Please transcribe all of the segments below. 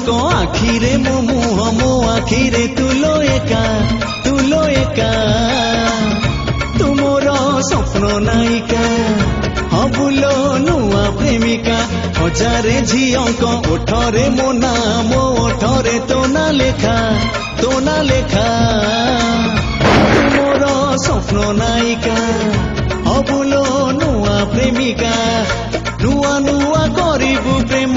ଝିଅଙ୍କ ଆଖିରେ ମୋ ମୁହଁ ମୋ ଆଖିରେ ତୁଲୋ ଏକା ତୁମର ସ୍ୱପ୍ନ ନାୟିକା ହବୁଲୋ ନୂଆ ପ୍ରେମିକା ହଜାରେ ଝିଅଙ୍କ ଓଠରେ ମୋ ନା ମୋ ଓଠରେ ତୋ ନା ଲେଖା ତୁମର ସ୍ୱପ୍ନ ନାୟିକା ହବୁଲୋ ନୂଆ ପ୍ରେମିକା ନୂଆ ନୂଆ କରିବୁ ପ୍ରେମ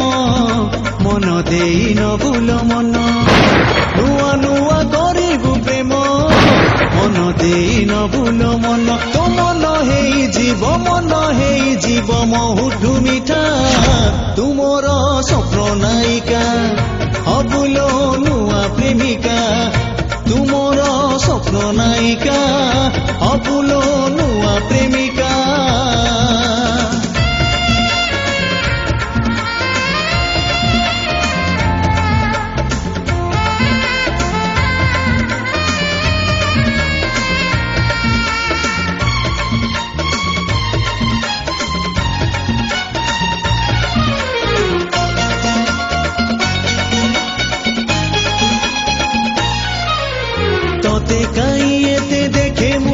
ମନ ଦେଇ ନ ଭୁଲ ମନ ନୂଆ ନୂଆ କରିବୁ ପ୍ରେମ ମନ ଦେଇ ନ ଭୁଲ ମନ ତୋ ମନ ହେଇଯିବ ମହୁଠୁ ମିଠା ତୁମର ସ୍ୱପ୍ନ ନାୟିକା ହବୁଲୋ ନୂଆ ପ୍ରେମିକା ତୁମର ସ୍ୱପ୍ନ ନାୟିକା ହବୁଲୋ ନୂଆ ପ୍ରେମିକା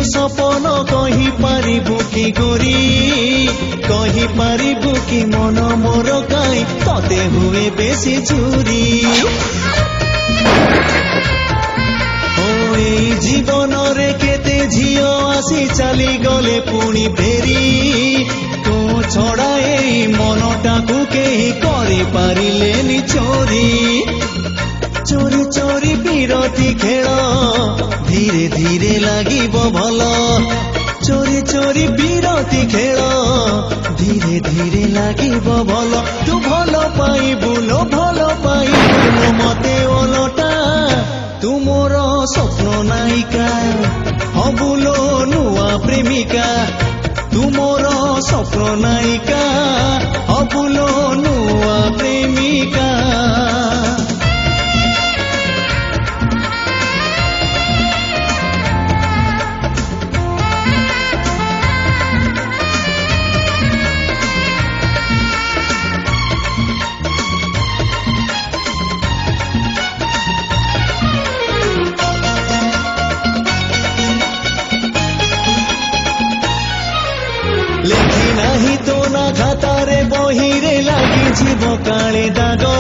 ସପନ କହିପାରିବୁ କି ଗୋରୀ କହିପାରିବୁ କି ମନ ମୋର କାଇଁ ତତେ ହୁଏ ବେଶୀ ଝୁରି ଏଇ ଜୀବନରେ କେତେ ଝିଅ ଆସି ଚାଲିଗଲେ ପୁଣି ଫେରି ତୋ ଛଡ଼ା ଏଇ ମନଟାକୁ କେହି କରିପାରିଲେନି ଚୋରି ଚୋରି ଚୋରି ବିରତି ଖେଳ ଧୀରେ ଧୀରେ ଲାଗିବ ଭଲ ଚୋରି ଚୋରି ବିରତି ଖେଳ ଧୀରେ ଧୀରେ ଲାଗିବ ଭଲ ତୁ ଭଲ ପାଇବୁଲୋ ମତେ ଓଲଟା ତୁମର ସ୍ୱପ୍ନ ନାୟିକା ହବୁଲୋ ନୂଆ ପ୍ରେମିକା ତୁମର ସ୍ୱପ୍ନ ନାୟିକା ହବୁଲୋ ନୂଆ ପ୍ରେମିକା ଲେଖି ନାହିଁ ତୋ ନା ଖାତାରେ ବହିରେ ଲାଗିଯିବ କାଳେ ଦାଗ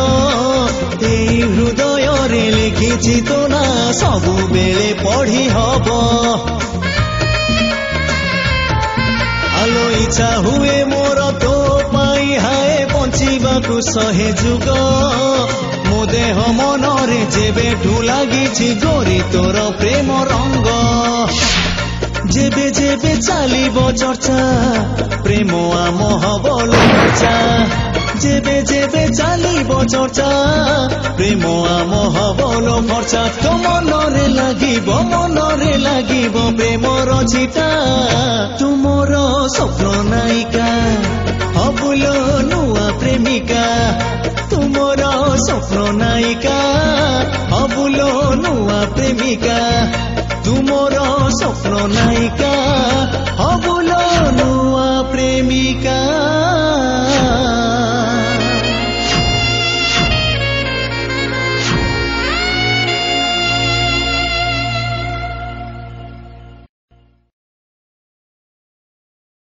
ଏଇ ହୃଦୟରେ ଲେଖିଛି ତୋ ନା ସବୁବେଳେ ପଢି ହବ ଆଲୋ ଇଚ୍ଛା ହୁଏ ମୋର ତୋ ପାଇଁ ହାଏ ବଞ୍ଚିବାକୁ 100 ଯୁଗ ମୋ ଦେହ ମନରେ ଯେବେଠୁ ଲାଗିଛି ଗୋରି ତୋର ପ୍ରେମ ରଙ୍ଗ ଯେବେ ଯେବେ ଚାଲିବ ଚର୍ଚ୍ଚା ପ୍ରେମ ଆମ ହବଲ ଚର୍ଚ୍ଚା ଯେବେ ଯେବେ ଚାଲିବ ଚର୍ଚ୍ଚା ପ୍ରେମ ଆମ ହବଲ ଖର୍ଚ୍ଚା ତୋ ମନରେ ଲାଗିବ ପ୍ରେମର ଚିତା ତୁମର ସ୍ୱପ୍ନ ନାୟିକା ହବୁଲୋ ନୂଆ ପ୍ରେମିକା ତୁମର ସ୍ୱପ୍ନ ନାୟିକା ହବୁଲୋ ନୂଆ ପ୍ରେମିକା ତୁମର ସ୍ୱପ୍ନ ନାୟିକା